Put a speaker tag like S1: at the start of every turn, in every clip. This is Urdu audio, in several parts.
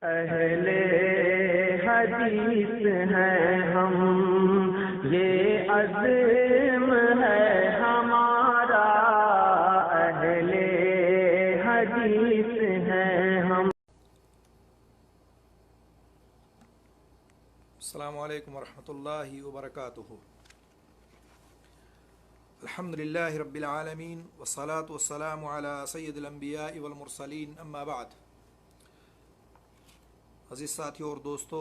S1: اہل حدیث ہیں ہم، یہ عزم ہے ہمارا، اہل حدیث ہیں ہم۔
S2: السلام علیکم ورحمۃ اللہ وبرکاتہ۔ الحمدللہ رب العالمین والصلاة والسلام علی سید الانبیاء والمرسلین، اما بعد۔ عزیز ساتھیوں اور دوستو،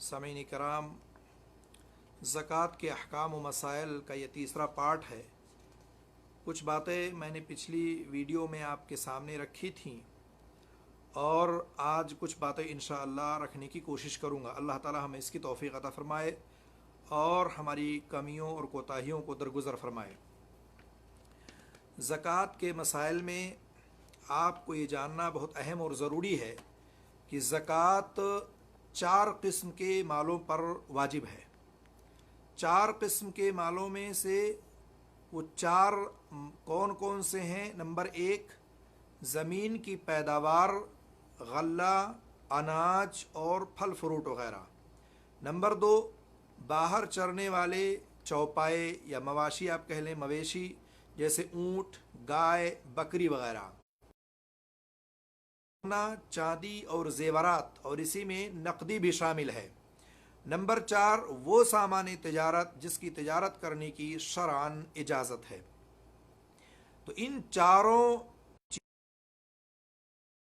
S2: سامعین کرام، زکوٰۃ کے احکام و مسائل کا یہ تیسرا پارٹ ہے۔ کچھ باتیں میں نے پچھلی ویڈیو میں آپ کے سامنے رکھی تھیں اور آج کچھ باتیں انشاءاللہ رکھنے کی کوشش کروں گا۔ اللہ تعالی ہمیں اس کی توفیق عطا فرمائے اور ہماری کمیوں اور کوتاہیوں کو درگزر فرمائے۔ زکوٰۃ کے مسائل میں آپ کو یہ جاننا بہت اہم اور ضروری ہے کہ زکوٰۃ 4 قسم کے مالوں پر واجب ہے۔ 4 قسم کے مالوں میں سے وہ 4 کون کون سے ہیں؟ نمبر 1، زمین کی پیداوار، غلہ، اناج اور پھل فروٹ وغیرہ۔ نمبر 2، باہر چرنے والے چوپائے یا مواشی، آپ کہہ لیں مویشی، جیسے اونٹ، گائے، بکری وغیرہ۔ چاندی اور زیورات، اور اسی میں نقدی بھی شامل ہے۔ نمبر 4، وہ سامان تجارت جس کی تجارت کرنے کی شرعاً اجازت ہے۔ تو ان چاروں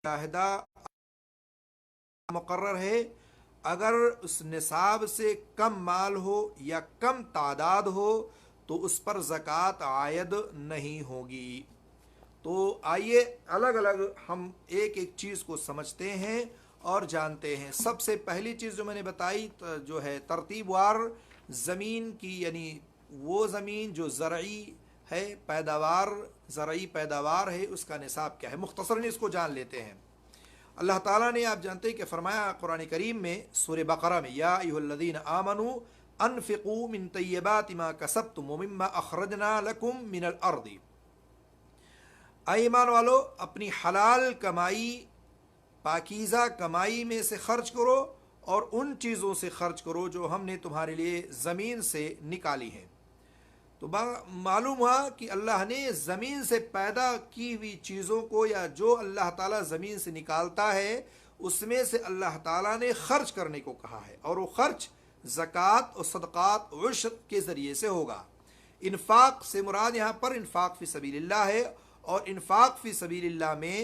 S2: معاہدہ مقرر ہے، اگر اس نصاب سے کم مال ہو یا کم تعداد ہو تو اس پر زکوٰۃ عائد نہیں ہوگی۔ تو آئیے الگ الگ ہم ایک ایک چیز کو سمجھتے ہیں اور جانتے ہیں۔ سب سے پہلی چیز جو میں نے بتائی جو ہے ترتیب وار زمین کی، یعنی وہ زمین جو زرعی ہے، زرعی پیداوار ہے، اس کا نصاب کیا ہے۔ مختصراً اس کو جان لیتے ہیں۔ اللہ تعالیٰ نے، آپ جانتے ہیں کہ فرمایا قرآن کریم میں سورہ بقرہ میں، یا ایھا الذین آمنوا انفقوا من طیبات ما کسبتم ومما اخرجنا لکم من الارض۔ اے ایمان والو، اپنی حلال کمائی، پاکیزہ کمائی میں سے خرچ کرو اور ان چیزوں سے خرچ کرو جو ہم نے تمہارے لیے زمین سے نکالی ہیں۔ تو معلوم ہوا کہ اللہ نے زمین سے پیدا کی ہوئی چیزوں کو، یا جو اللہ تعالیٰ زمین سے نکالتا ہے، اس میں سے اللہ تعالیٰ نے خرچ کرنے کو کہا ہے، اور وہ خرچ زکوٰۃ اور صدقات عشر کے ذریعے سے ہوگا۔ انفاق سے مراد یہاں پر انفاق فی سبیل اللہ ہے، اور انفاق فی سبیل اللہ میں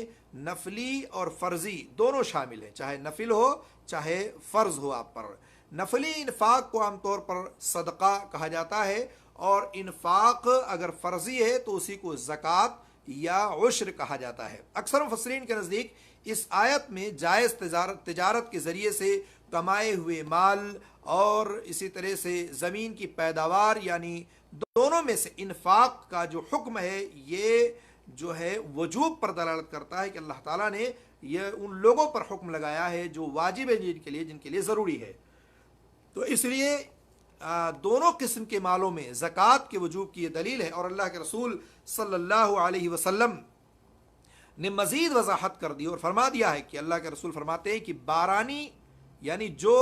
S2: نفلی اور فرضی دونوں شامل ہیں، چاہے نفل ہو چاہے فرض ہو آپ پر۔ نفلی انفاق کو عام طور پر صدقہ کہا جاتا ہے، اور انفاق اگر فرضی ہے تو اسی کو زکوٰۃ یا عشر کہا جاتا ہے۔ اکثر مفسرین کے نزدیک اس آیت میں جائز تجارت کے ذریعے سے کمائے ہوئے مال اور اسی طرح سے زمین کی پیداوار، یعنی دونوں میں سے انفاق کا جو حکم ہے، یہ جو ہے وجوب پر دلالت کرتا ہے کہ اللہ تعالیٰ نے یہ ان لوگوں پر حکم لگایا ہے جو واجب ہے، جن کے لیے ضروری ہے۔ تو اس لیے دونوں قسم کے مالوں میں زکوٰۃ کے وجوب کی یہ دلیل ہے، اور اللہ کے رسول صلی اللہ علیہ وسلم نے مزید وضاحت کر دی اور فرما دیا ہے کہ اللہ کے رسول فرماتے ہیں کہ بارانی، یعنی جو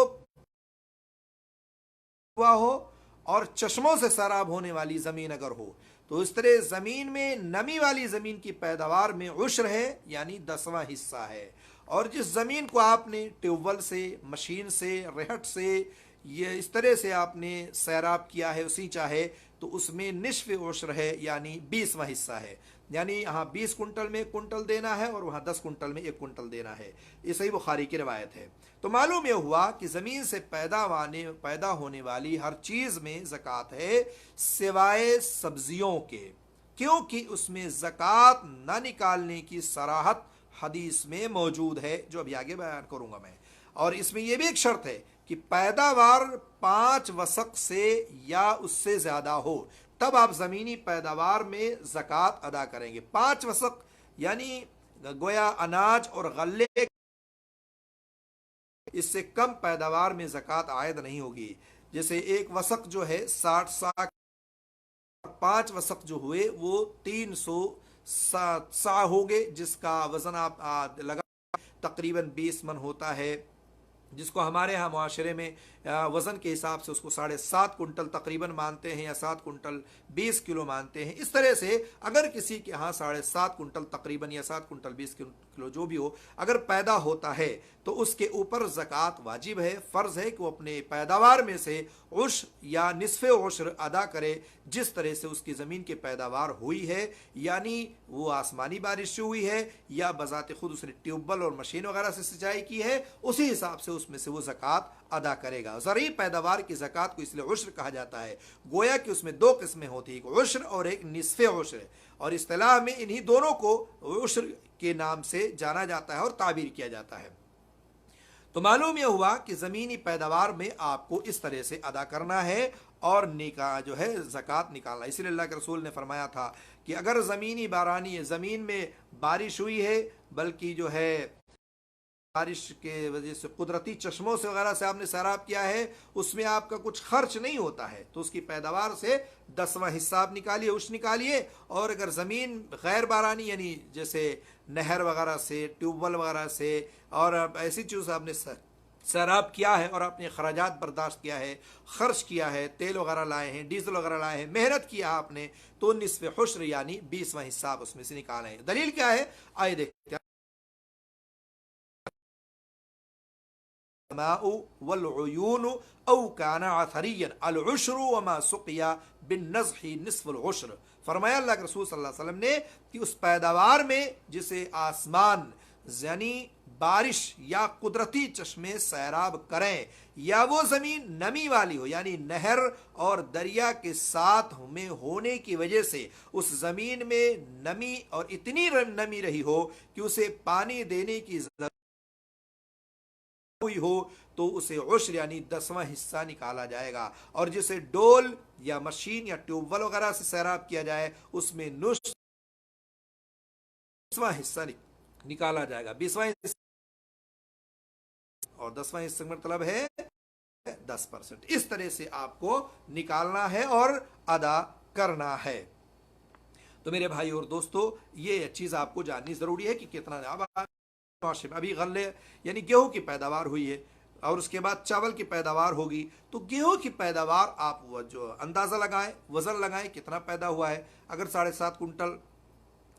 S2: ہوا ہو اور چشموں سے سیراب ہونے والی زمین اگر ہو، تو اس طرح زمین میں نمی والی زمین کی پیداوار میں عشر ہے، یعنی 10واں حصہ ہے۔ اور جس زمین کو آپ نے ٹیوب ویل سے، مشین سے، رہٹ سے، یہ اس طرح سے آپ نے سیراب کیا ہے، اسی چاہے تو اس میں نصف عشر ہے، یعنی 20واں حصہ ہے۔ یعنی یہاں 20 کنٹل میں 1 کنٹل دینا ہے، اور وہاں 10 کنٹل میں 1 کنٹل دینا ہے۔ یہ صحیح بخاری کی روایت ہے۔ تو معلوم یہ ہوا کہ زمین سے پیدا ہونے والی ہر چیز میں زکوٰۃ ہے، سوائے سبزیوں کے، کیونکہ اس میں زکوٰۃ نہ نکالنے کی صراحت حدیث میں موجود ہے، جو ابھی آگے بیان کروں گا میں۔ اور اس میں یہ بھی ایک شرط ہے کہ پیداوار 5 وسق سے یا اس سے زیادہ ہو، تب آپ زمینی پیداوار میں زکوٰۃ ادا کریں گے۔ 5 وسق یعنی گویا اناج اور غلے، اس سے کم پیداوار میں زکوٰۃ عائد نہیں ہوگی۔ جیسے 1 وسق جو ہے 60 سا، 5 وسق جو ہوئے وہ 300 سا ہو گئے، جس کا وزن آپ لگا تقریباً 20 من ہوتا ہے، جس کو ہمارے ہاں معاشرے میں وزن کے حساب سے اس کو 7.5 کنٹل تقریباً مانتے ہیں، یا 7 کنٹل 20 کلو مانتے ہیں۔ اس طرح سے اگر کسی کے ہاں 7.5 کنٹل تقریباً یا 7 کنٹل 20 کلو جو بھی ہو اگر پیدا ہوتا ہے تو اس کے اوپر زکوٰۃ واجب ہے، فرض ہے کہ وہ اپنے پیداوار میں سے عشر یا نصف عشر ادا کرے، جس طرح سے اس کی زمین کی پیداوار ہوئی ہے، یعنی وہ آسمانی بارش سے ہوئی ہے یا بذات خود اس نے ٹیوب ویل اور مشین وغیرہ سے سینچائی کی ہے، اسی حساب سے اس میں سے وہ زکوٰۃ ادا کرے گا۔ زرعی پیداوار کی زکوٰۃ کو اس لیے عشر کہا جاتا ہے، گویا کہ اس میں 2 قسمیں ہوتی ہیں، ایک عشر اور ایک نصف عشر، اور اصطلاح میں انہی دونوں کو عشر کے نام سے جانا جاتا ہے اور تعبیر کیا جاتا ہے۔ تو معلوم یہ ہوا کہ زمینی پیداوار میں آپ کو اس طرح سے ادا کرنا ہے اور جو ہے زکوٰۃ نکالنا۔ اسی لیے اللہ کے رسول نے فرمایا تھا کہ اگر زمینی بارانی ہے، زمین میں بارش ہوئی ہے، بلکہ جو ہے بارش کے وجہ سے قدرتی چشموں سے وغیرہ سے آپ نے سیراب کیا ہے، اس میں آپ کا کچھ خرچ نہیں ہوتا ہے، تو اس کی پیداوار سے 10واں حصہ آپ نکالیے، عشر نکالیے۔ اور اگر زمین غیر بارانی یعنی جیسے نہر وغیرہ سے، ٹیوب ویل وغیرہ سے اور ایسی چیز آپ نے سیراب کیا ہے اور اپنے اخراجات برداشت کیا ہے، خرچ کیا ہے، تیل وغیرہ لائے ہیں، ڈیزل وغیرہ لائے ہیں، محنت کیا آپ نے، تو نصف عشر یعنی 20واں حصہ آپ اس میں سے نکالیں۔ دلیل کیا ہے؟ آئے دیکھتے ہیں۔ والعیون او کان عثریا العشر وما سقیا بالنضح نصف العشر۔ فرمایا اللہ کے رسول صلی اللہ علیہ وسلم نے کہ اس پیداوار میں جسے آسمان یعنی بارش یا قدرتی چشمے سیراب کریں، یا وہ زمین نمی والی ہو یعنی نہر اور دریا کے ساتھ میں ہونے کی وجہ سے اس زمین میں نمی اور اتنی نمی رہی ہو کہ اسے پانی دینے کی ضرورت ہوئی ہو، تو اسے عشر یعنی 10واں حصہ نکالا جائے گا، اور جسے ڈول یا مشین یا ٹیوب ویل وغیرہ سے سیراب کیا جائے اس میں 20واں حصہ نکالا جائے گا۔ 20واں حصہ اور 10واں حصہ کا مطلب ہے 10%۔ اس طرح سے آپ کو نکالنا ہے اور ادا کرنا ہے۔ تو میرے بھائی اور دوستو، یہ چیز آپ کو جاننی ضروری ہے کہ کتنا ابھی غلے یعنی گیہوں کی پیداوار ہوئی ہے اور اس کے بعد چاول کی پیداوار ہوگی، تو گیہوں کی پیداوار آپ جو اندازہ لگائیں، وزن لگائیں کتنا پیدا ہوا ہے۔ اگر 7.5 کنٹل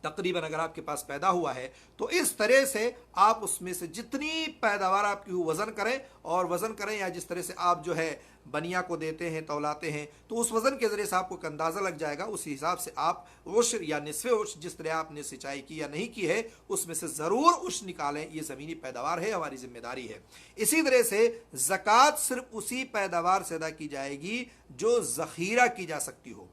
S2: تقریباً اگر آپ کے پاس پیدا ہوا ہے تو اس طرح سے آپ اس میں سے جتنی پیداوار آپ کی وزن کریں یا جس طرح سے آپ جو ہے بنیا کو دیتے ہیں، تولاتے ہیں، تو اس وزن کے ذریعے سے آپ کو ایک اندازہ لگ جائے گا، اسی حساب سے آپ عشر یا نصف عشر جس طرح آپ نے سینچائی کی یا نہیں کی ہے اس میں سے ضرور عشر نکالیں۔ یہ زمینی پیداوار ہے، ہماری ذمہ داری ہے۔ اسی طرح سے زکوٰۃ صرف اسی پیداوار سے ادا کی جائے گی جو ذخیرہ کی جا سکتی ہو،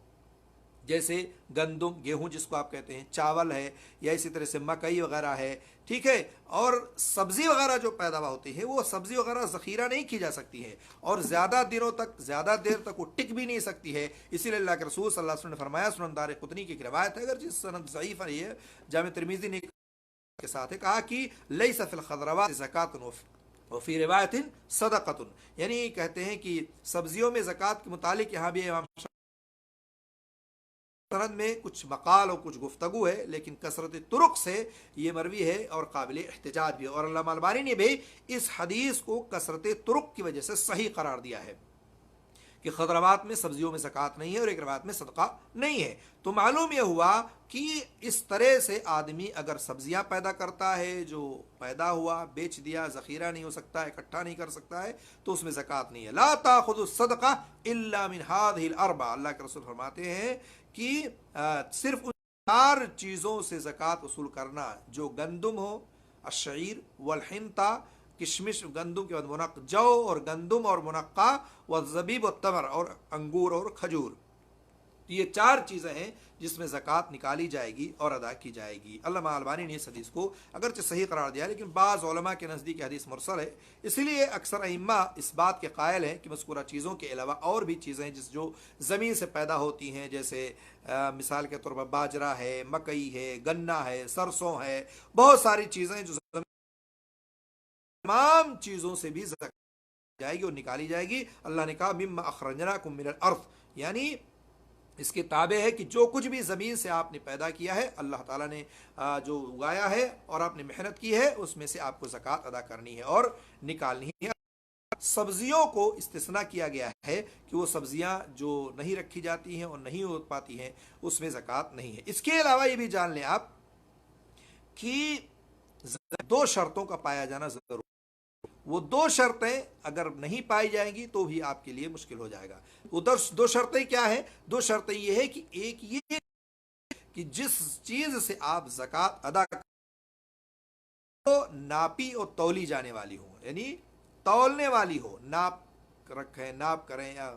S2: جیسے گندم، گیہوں جس کو آپ کہتے ہیں، چاول ہے، یا اسی طرح سے مکئی وغیرہ ہے، ٹھیک ہے۔ اور سبزی وغیرہ جو پیداوار ہوتی ہے وہ سبزی وغیرہ ذخیرہ نہیں کی جا سکتی ہے، اور زیادہ دیر تک وہ ٹک بھی نہیں سکتی ہے۔ اسی لیے اللہ کے رسول صلی اللہ علیہ وسلم نے فرمایا، سنن دارقطنی کی ایک روایت ہے، اگر جس سند ضعیف ہے، جامع ترمذی نے کے ساتھ ہے، کہا کہ لیس فی الخضروات زکوۃ وفی روایت صدقۃ، یعنی کہتے ہیں کہ سبزیوں میں زکوٰۃ کے متعلق یہاں بھی امام سند میں کچھ مقال اور کچھ گفتگو ہے، لیکن کثرت طرق سے یہ مروی ہے اور قابل احتجاج بھی ہے، اور علامہ البانی نے بھی اس حدیث کو کثرت طرق کی وجہ سے صحیح قرار دیا ہے کہ خضروات میں سبزیوں میں زکوٰۃ نہیں ہے اور ایک روایت میں صدقہ نہیں ہے۔ تو معلوم یہ ہوا کہ اس طرح سے آدمی اگر سبزیاں پیدا کرتا ہے، جو پیدا ہوا بیچ دیا، ذخیرہ نہیں ہو سکتا ہے، اکٹھا نہیں کر سکتا ہے، تو اس میں زکوٰۃ نہیں ہے۔ لا تاخذوا الصدقہ الا من هذه الاربع، اللہ کے رسول فرماتے ہیں کہ صرف ان 4 چیزوں سے زکوٰۃ وصول کرنا، جو گندم ہو، الشعیر والحنطہ، کشمش گندم کے بعد جو اور گندم اور منقع، والزبیب والتمر، اور انگور اور کھجور، یہ 4 چیزیں ہیں جس میں زکوٰۃ نکالی جائے گی اور ادا کی جائے گی۔ علامہ البانی نے اس حدیث کو اگرچہ صحیح قرار دیا، لیکن بعض علماء کے نزدیک حدیث مرسل ہے، اسی لیے اکثر ائمہ اس بات کے قائل ہیں کہ مذکورہ چیزوں کے علاوہ اور بھی چیزیں جو زمین سے پیدا ہوتی ہیں، جیسے مثال کے طور پر باجرہ ہے، مکئی ہے، گنا ہے، سرسوں ہے، بہت ساری چیزیں جو تمام چیزوں سے بھی زکوٰۃ جائے گی اور نکالی جائے گی۔ اللہ نے کہا مما اخرجناکم من الارض، یعنی اس کے تابع ہے کہ جو کچھ بھی زمین سے آپ نے پیدا کیا ہے، اللہ تعالیٰ نے جو اگایا ہے اور آپ نے محنت کی ہے، اس میں سے آپ کو زکوٰۃ ادا کرنی ہے اور نکالنی ہے۔ سبزیوں کو استثناء کیا گیا ہے کہ وہ سبزیاں جو نہیں رکھی جاتی ہیں اور نہیں ہو پاتی ہیں، اس میں زکوٰۃ نہیں ہے۔ اس کے علاوہ یہ بھی جان لیں آپ کہ دو شرطوں کا پایا جانا ضرور، وہ دو شرطیں اگر نہیں پائی جائیں گی تو بھی آپ کے لیے مشکل ہو جائے گا۔ وہ دو شرطیں کیا ہیں؟ دو شرطیں یہ ہے کہ ایک یہ کہ جس چیز سے آپ زکوٰۃ ادا کریں وہ ناپی اور تولی جانے والی ہو، یعنی تولنے والی ہو، ناپ رکھیں، ناپ کریں یا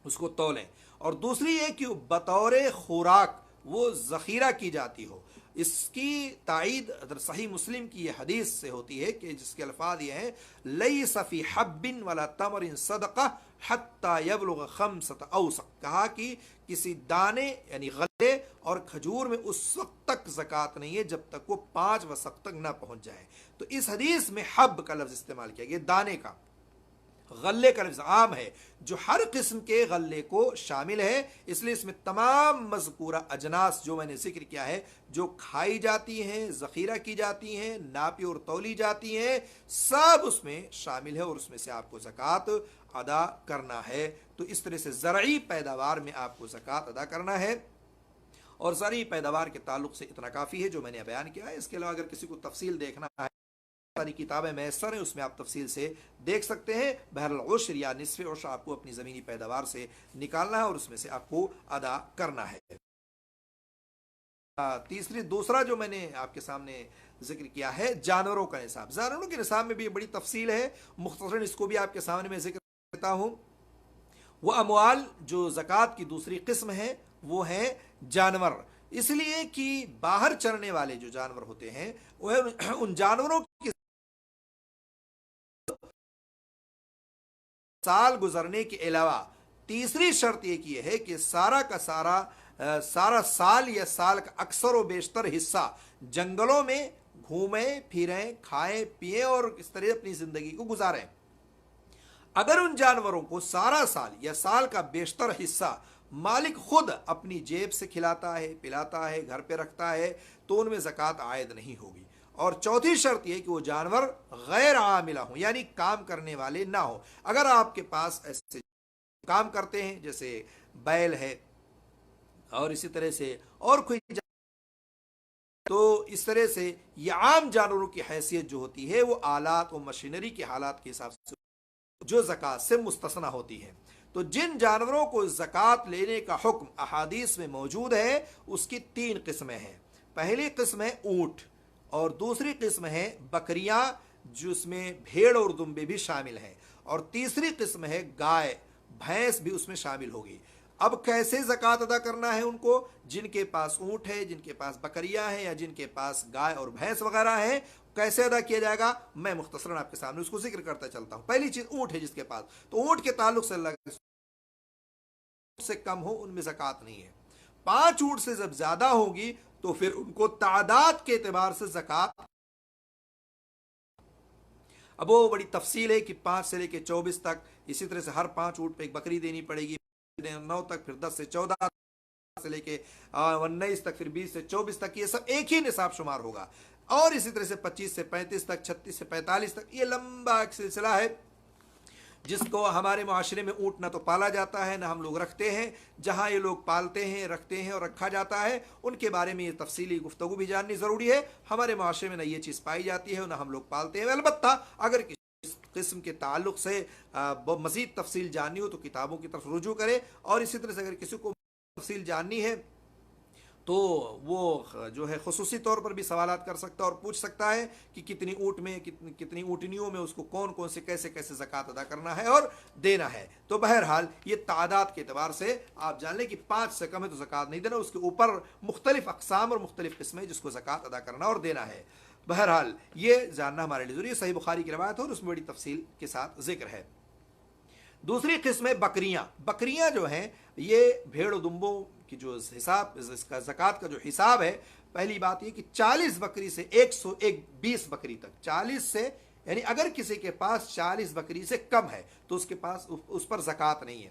S2: اس کو تولیں، اور دوسری یہ کہ بطور خوراک وہ ذخیرہ کی جاتی ہو۔ اس کی تائید صحیح مسلم کی یہ حدیث سے ہوتی ہے کہ جس کے الفاظ یہ ہیں لیس فی حب ولا تمر صدقہ حتی یبلغ خمسۃ اوسق، کہا کہ کسی دانے یعنی غلے اور کھجور میں اس وقت تک زکوٰۃ نہیں ہے جب تک وہ 5 وسق تک نہ پہنچ جائے۔ تو اس حدیث میں حب کا لفظ استعمال کیا گیا، دانے کا، غلے کا لفظ عام ہے جو ہر قسم کے غلے کو شامل ہے، اس لیے اس میں تمام مذکورہ اجناس جو میں نے ذکر کیا ہے، جو کھائی جاتی ہیں، ذخیرہ کی جاتی ہیں، ناپی اور تولی جاتی ہیں، سب اس میں شامل ہے اور اس میں سے آپ کو زکوٰۃ ادا کرنا ہے۔ تو اس طرح سے زرعی پیداوار میں آپ کو زکوٰۃ ادا کرنا ہے، اور زرعی پیداوار کے تعلق سے اتنا کافی ہے جو میں نے بیان کیا ہے۔ اس کے علاوہ اگر کسی کو تفصیل دیکھنا ہے، ساری کتابیں میسر ہیں، اس میں آپ تفصیل سے دیکھ سکتے ہیں۔ بہرالعشر یا نصف عشر آپ کو اپنی زمینی پیداوار سے نکالنا ہے اور اس میں سے آپ کو ادا کرنا ہے۔ دوسرا جو میں نے آپ کے سامنے ذکر کیا ہے جانوروں کا نصاب۔ جانوروں کے نصاب میں بھی بڑی تفصیل ہے، مختصراً اس کو بھی آپ کے سامنے میں ذکر کرتا ہوں۔ وہ اموال جو زکوٰۃ کی دوسری قسم ہے وہ ہیں جانور، اس لیے کہ باہر چرنے والے جو جانور ہوتے ہیں وہ ان جانوروں کی سال گزرنے کے علاوہ تیسری شرط یہ ہے کہ سارا کا سارا سال یا سال کا اکثر و بیشتر حصہ جنگلوں میں گھومیں پھریں، کھائیں پیئیں اور اس طرح اپنی زندگی کو گزاریں۔ اگر ان جانوروں کو سارا سال یا سال کا بیشتر حصہ مالک خود اپنی جیب سے کھلاتا ہے، پلاتا ہے، گھر پہ رکھتا ہے تو ان میں زکوٰۃ عائد نہیں ہوگی۔ اور چوتھی شرط یہ کہ وہ جانور غیر عاملہ ہوں، یعنی کام کرنے والے نہ ہوں۔ اگر آپ کے پاس ایسے کام کرتے ہیں جیسے بیل ہے اور اسی طرح سے اور کوئی تو اس طرح سے یہ عام جانوروں کی حیثیت جو ہوتی ہے وہ آلات و مشینری کے حالات کے حساب سے جو زکوٰۃ سے مستثنی ہوتی ہے۔ تو جن جانوروں کو زکوٰۃ لینے کا حکم احادیث میں موجود ہے اس کی 3 قسمیں ہیں۔ پہلی قسم ہے اونٹ، اور دوسری قسم ہے بکریاں جس میں بھیڑ اور دمبے بھی شامل ہیں، اور تیسری قسم ہے گائے، بھینس بھی اس میں شامل ہوگی۔ اب کیسے زکوٰۃ ادا کرنا ہے ان کو؟ جن کے پاس اونٹ ہے، جن کے پاس بکریاں ہیں، یا جن کے پاس گائے اور بھینس وغیرہ ہیں، کیسے ادا کیا جائے گا میں مختصراً آپ کے سامنے اس کو ذکر کرتا چلتا ہوں۔ پہلی چیز اونٹ ہے جس کے پاس، تو اونٹ کے تعلق سے اللہ سے کم ہو ان میں زکوٰۃ نہیں ہے۔ 5 اونٹ سے جب زیادہ ہوگی تو پھر ان کو تعداد کے اعتبار سے زکوٰۃ، اب وہ بڑی تفصیل ہے کہ 5 سے لے کے 24 تک، اسی طرح سے ہر 5 اونٹ پہ ایک بکری دینی پڑے گی، 9 تک، پھر 10 سے 14 سے لے کے 19 تک، پھر 20 سے 24 تک، یہ سب ایک ہی نصاب شمار ہوگا۔ اور اسی طرح سے 25 سے 35 تک، 36 سے 45 تک، یہ لمبا ایک سلسلہ ہے جس کو ہمارے معاشرے میں اونٹ نہ تو پالا جاتا ہے نہ ہم لوگ رکھتے ہیں۔ جہاں یہ لوگ پالتے ہیں، رکھتے ہیں اور رکھا جاتا ہے ان کے بارے میں یہ تفصیلی گفتگو بھی جاننی ضروری ہے۔ ہمارے معاشرے میں نہ یہ چیز پائی جاتی ہے نہ ہم لوگ پالتے ہیں۔ البتہ اگر کسی قسم کے تعلق سے مزید تفصیل جاننی ہو تو کتابوں کی طرف رجوع کرے، اور اسی طرح سے اگر کسی کو تفصیل جاننی ہے تو وہ جو ہے خصوصی طور پر بھی سوالات کر سکتا ہے اور پوچھ سکتا ہے کہ کتنی اونٹ میں، کتنی اونٹنیوں میں اس کو کون کون سے کیسے کیسے زکوٰۃ ادا کرنا ہے اور دینا ہے۔ تو بہرحال یہ تعداد کے اعتبار سے آپ جان لیں کہ 5 سے کم ہے تو زکوٰۃ نہیں دینا، اس کے اوپر مختلف اقسام اور مختلف قسمیں جس کو زکوٰۃ ادا کرنا اور دینا ہے۔ بہرحال یہ جاننا ہمارے لیے ضروری ہے۔ صحیح بخاری کی روایت ہے اور اس میں بڑی تفصیل کے ساتھ ذکر ہے۔ دوسری قسم ہے بکریاں۔ بکریاں جو ہیں یہ بھیڑ و دمبوں کی جو حساب، اس کا زکوٰۃ کا جو حساب ہے، پہلی بات یہ کہ 40 بکری سے 120 بکری تک، 40 سے یعنی اگر کسی کے پاس 40 بکری سے کم ہے تو اس کے پاس اس پر زکوٰۃ نہیں ہے۔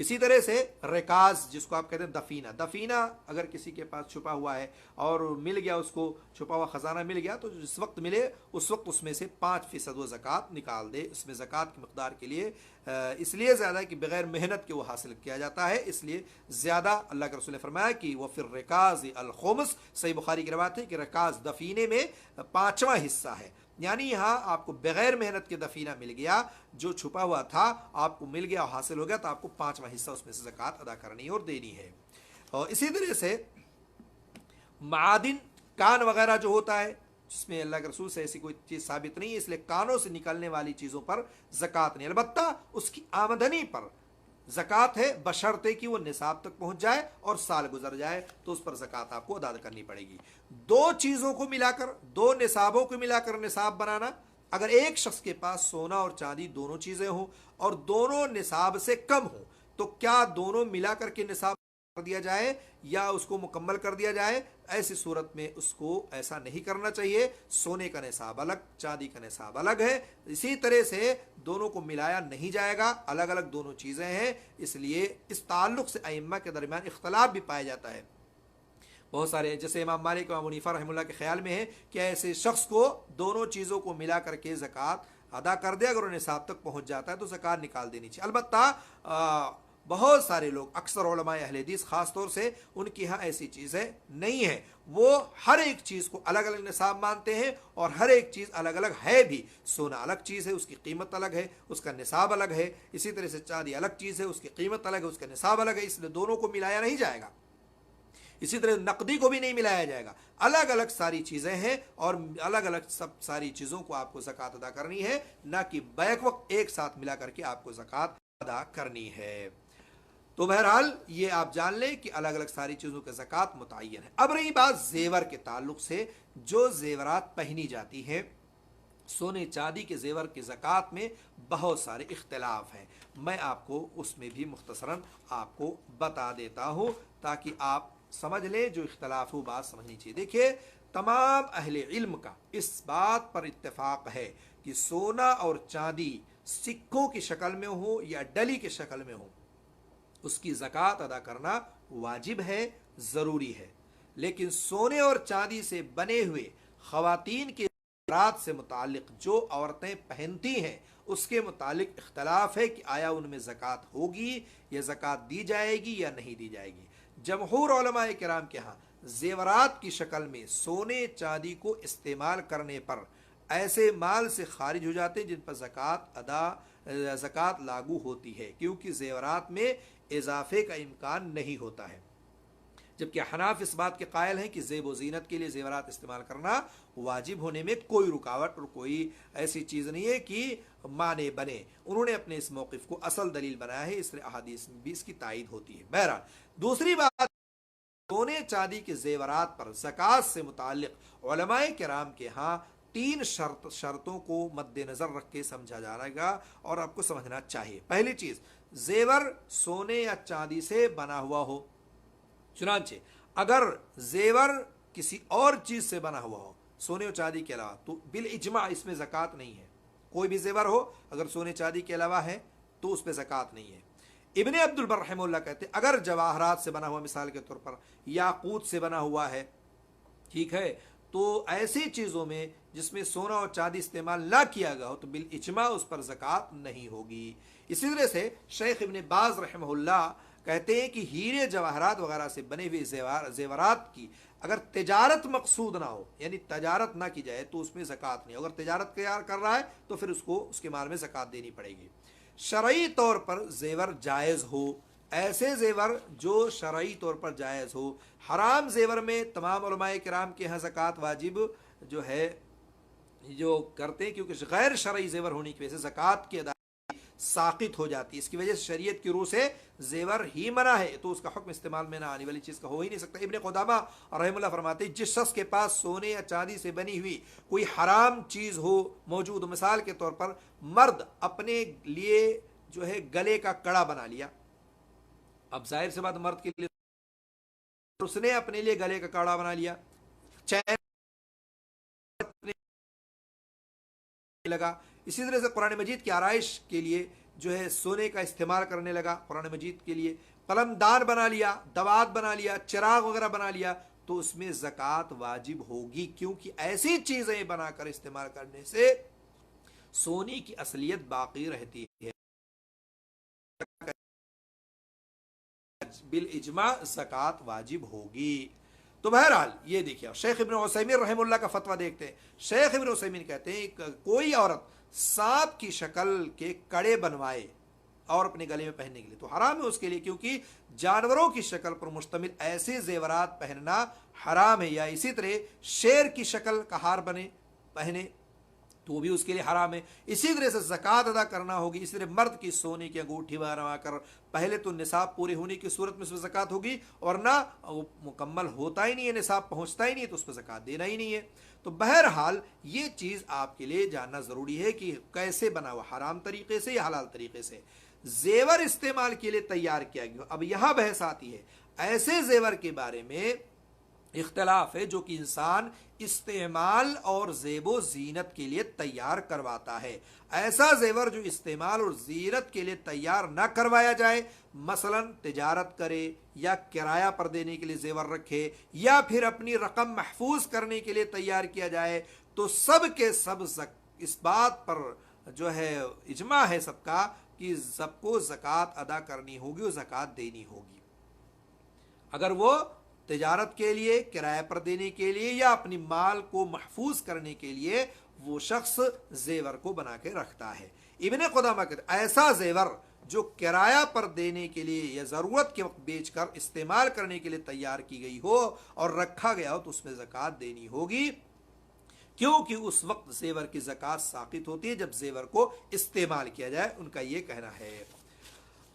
S2: اسی طرح سے رکاز جس کو آپ کہتے ہیں دفینہ، دفینہ اگر کسی کے پاس چھپا ہوا ہے اور مل گیا، اس کو چھپا ہوا خزانہ مل گیا، تو جس وقت ملے اس وقت اس میں سے 5% وہ زکوٰۃ نکال دے. اس میں زکوٰۃ کی مقدار کے لیے اس لیے زیادہ کہ بغیر محنت کے وہ حاصل کیا جاتا ہے، اس لیے زیادہ. اللہ کے رسول نے فرمایا کہ وہ پھر رکاز الخمس، صحیح بخاری کی روایت ہے کہ رکاز دفینے میں 5واں حصہ ہے. یعنی یہاں آپ کو بغیر محنت کے دفینہ مل گیا، جو چھپا ہوا تھا آپ کو مل گیا، حاصل ہو گیا، تو آپ کو 5واں حصہ اس میں سے زکوٰۃ ادا کرنی اور دینی ہے. اور اسی طرح سے معادن، کان وغیرہ جو ہوتا ہے، جس میں اللہ کے رسول سے ایسی کوئی چیز ثابت نہیں ہے، اس لیے کانوں سے نکلنے والی چیزوں پر زکوٰۃ نہیں. البتہ اس کی آمدنی پر زکوٰۃ ہے، بشرطے کہ وہ نصاب تک پہنچ جائے اور سال گزر جائے تو اس پر زکوٰۃ آپ کو ادا کرنی پڑے گی. دو چیزوں کو ملا کر، دو نصابوں کو ملا کر نصاب بنانا. اگر ایک شخص کے پاس سونا اور چاندی دونوں چیزیں ہوں اور دونوں نصاب سے کم ہوں، تو کیا دونوں ملا کر کے نصاب کر دیا جائے یا اس کو مکمل کر دیا جائے؟ ایسی صورت میں اس کو ایسا نہیں کرنا چاہیے. سونے کا نصاب الگ، چاندی کا نصاب الگ ہے. اسی طرح سے دونوں کو ملایا نہیں جائے گا، الگ الگ دونوں چیزیں ہیں. اس لیے اس تعلق سے ائمہ کے درمیان اختلاف بھی پایا جاتا ہے. بہت سارے جیسے امام مالک، امام حنیفہ رحمہ اللہ کے خیال میں ہے کہ ایسے شخص کو دونوں چیزوں کو ملا کر کے زکوٰۃ ادا کر دے، اگر وہ نصاب تک پہنچ جاتا ہے تو زکوٰۃ نکال دینی چاہیے. البتہ بہت سارے لوگ، اکثر علماء اہل حدیث خاص طور سے، ان کی ہاں ایسی چیزیں نہیں ہیں. وہ ہر ایک چیز کو الگ الگ نصاب مانتے ہیں اور ہر ایک چیز الگ الگ ہے بھی. سونا الگ چیز ہے، اس کی قیمت الگ ہے، اس کا نصاب الگ ہے. اسی طرح سے چاندی الگ چیز ہے، اس کی قیمت الگ ہے، اس کا نصاب الگ ہے. اس لیے دونوں کو ملایا نہیں جائے گا. اسی طرح نقدی کو بھی نہیں ملایا جائے گا. الگ الگ ساری چیزیں ہیں اور الگ الگ سب ساری چیزوں کو آپ کو زکوٰۃ ادا کرنی ہے، نہ کہ بیک وقت ایک ساتھ ملا کر کے آپ کو زکوٰۃ ادا کرنی ہے. تو بہرحال یہ آپ جان لیں کہ الگ الگ ساری چیزوں کا زکوٰۃ متعین ہے. اب رہی بات زیور کے تعلق سے، جو زیورات پہنی جاتی ہیں، سونے چاندی کے زیور کی زکوٰۃ میں بہت سارے اختلاف ہیں. میں آپ کو اس میں بھی مختصراً آپ کو بتا دیتا ہوں تاکہ آپ سمجھ لیں. جو اختلاف وہ بات سمجھنی چاہیے. دیکھیے، تمام اہل علم کا اس بات پر اتفاق ہے کہ سونا اور چاندی سکوں کی شکل میں ہو یا ڈلی کی شکل میں ہو، اس کی زکوٰۃ ادا کرنا واجب ہے، ضروری ہے. لیکن سونے اور چاندی سے بنے ہوئے خواتین کے زیورات سے متعلق جو عورتیں پہنتی ہیں، اس کے متعلق اختلاف ہے کہ آیا ان میں زکوٰۃ ہوگی یا زکوٰۃ دی جائے گی یا نہیں دی جائے گی. جمہور علماء کرام کے ہاں زیورات کی شکل میں سونے چاندی کو استعمال کرنے پر ایسے مال سے خارج ہو جاتے ہیں جن پر زکوٰۃ لاگو ہوتی ہے، کیونکہ زیورات میں اضافے کا امکان نہیں ہوتا ہے. جبکہ حناف اس بات کے قائل ہیں کہ زیب و زینت کے لیے زیورات استعمال کرنا واجب ہونے میں کوئی رکاوٹ اور کوئی ایسی چیز نہیں ہے کہ مانع بنے. انہوں نے اپنے اس موقف کو اصل دلیل بنایا ہے، اس لیے احادیث میں بھی اس کی تائید ہوتی ہے. بہرحال دوسری بات، سونے چاندی کے زیورات پر زکوٰۃ سے متعلق علماء کرام کے ہاں 3 شرطوں کو مد نظر رکھ کے سمجھا جائے گا اور آپ کو سمجھنا چاہیے. پہلی چیز، زیور سونے یا چاندی سے بنا ہوا ہو. چنانچہ اگر زیور کسی اور چیز سے بنا ہوا ہو سونے اور چاندی کے علاوہ، تو بالاجماع اس میں زکوٰۃ نہیں ہے. کوئی بھی زیور ہو اگر سونے چاندی کے علاوہ ہے تو اس پہ زکوٰۃ نہیں ہے. ابن عبد البر رحمہ اللہ کہتے ہیں اگر جواہرات سے بنا ہوا، مثال کے طور پر یاقوت سے بنا ہوا ہے، ٹھیک ہے، تو ایسی چیزوں میں جس میں سونا اور چاندی استعمال نہ کیا گیا ہو تو بالاجماع اس پر زکوٰۃ نہیں ہوگی. اسی طرح سے شیخ ابن باز رحمہ اللہ کہتے ہیں کہ ہیرے جواہرات وغیرہ سے بنے ہوئے زیورات کی اگر تجارت مقصود نہ ہو، یعنی تجارت نہ کی جائے، تو اس میں زکوٰۃ نہیں. اگر تجارت کر رہا ہے تو پھر اس کو اس کے مال میں زکوٰۃ دینی پڑے گی. شرعی طور پر زیور جائز ہو، ایسے زیور جو شرعی طور پر جائز ہو. حرام زیور میں تمام علماء کرام کے ہاں زکوٰۃ واجب جو ہے جو کرتے ہیں، کیونکہ غیر شرعی زیور ہونے کی وجہ سے زکوٰۃ کی ادائیگی ساقط ہو جاتی ہے. اس کی وجہ سے شریعت کی روح سے زیور ہی منع ہے، تو اس کا حکم استعمال میں نہ آنے والی چیز کا ہو ہی نہیں سکتا. ابن قدامہ رحمہ اللہ فرماتے ہیں جس شخص کے پاس سونے یا چاندی سے بنی ہوئی کوئی حرام چیز ہو موجود، مثال کے طور پر مرد اپنے لیے جو ہے گلے کا کڑا بنا لیا. اب ظاہر سے بات، مرد کے لیے اس نے اپنے لیے گلے کا کڑا بنا لیا، چین لگا. اسی طرح سے قرآن مجید کی آرائش کے لیے جو ہے سونے کا استعمال کرنے لگا قرآن مجید کے لیے، قلم دان بنا لیا، دوات بنا لیا، چراغ وغیرہ بنا لیا، تو اس میں زکوٰۃ واجب ہوگی، کیونکہ ایسی چیزیں بنا کر استعمال کرنے سے سونے کی اصلیت باقی رہتی ہے، بالاجماع زکوٰۃ واجب ہوگی۔ تو بہرحال یہ دیکھیے، شیخ ابن عثیمین رحمہ اللہ کا فتویٰ دیکھتے ہیں۔ شیخ ابن عثیمین کہتے ہیں کہ کوئی عورت سانپ کی شکل کے کڑے بنوائے اور اپنے گلے میں پہننے کے لیے تو حرام ہے اس کے لیے، کیونکہ جانوروں کی شکل پر مشتمل ایسے زیورات پہننا حرام ہے، یا اسی طرح شیر کی شکل کا ہار پہنے تو وہ بھی اس کے لیے حرام ہے۔ اسی طرح سے زکوٰۃ ادا کرنا ہوگی، اسی طرح مرد کی سونے کی انگوٹھی بنوا کر پہلے تو نصاب پورے ہونے کی صورت میں اس پہ زکوٰۃ ہوگی، اور نہ وہ مکمل ہوتا ہی نہیں ہے، نصاب پہنچتا ہی نہیں ہے تو اس پہ زکوٰۃ دینا ہی نہیں ہے۔ تو بہرحال یہ چیز آپ کے لیے جاننا ضروری ہے کہ کیسے بنا ہوا، حرام طریقے سے یا حلال طریقے سے۔ زیور استعمال کے لیے تیار کیا گیا، اب یہاں بحث آتی ہے، ایسے زیور کے بارے میں اختلاف ہے جو کہ انسان استعمال اور زیب و زینت کے لیے تیار کرواتا ہے۔ ایسا زیور جو استعمال اور زینت کے لیے تیار نہ کروایا جائے، مثلا تجارت کرے یا کرایہ پر دینے کے لیے زیور رکھے یا پھر اپنی رقم محفوظ کرنے کے لیے تیار کیا جائے، تو سب کے سب اس بات پر جو ہے اجماع ہے سب کا کہ سب کو زکوٰۃ ادا کرنی ہوگی اور زکوٰۃ دینی ہوگی۔ اگر وہ تجارت کے لیے، کرایہ پر دینے کے لیے یا اپنی مال کو محفوظ کرنے کے لیے وہ شخص زیور کو بنا کے رکھتا ہے۔ ابن قدامہ کہتے ہیں ایسا زیور جو کرایہ پر دینے کے لیے یا ضرورت کے وقت بیچ کر استعمال کرنے کے لیے تیار کی گئی ہو اور رکھا گیا ہو تو اس میں زکوٰۃ دینی ہوگی، کیونکہ اس وقت زیور کی زکوٰۃ ساقط ہوتی ہے جب زیور کو استعمال کیا جائے، ان کا یہ کہنا ہے۔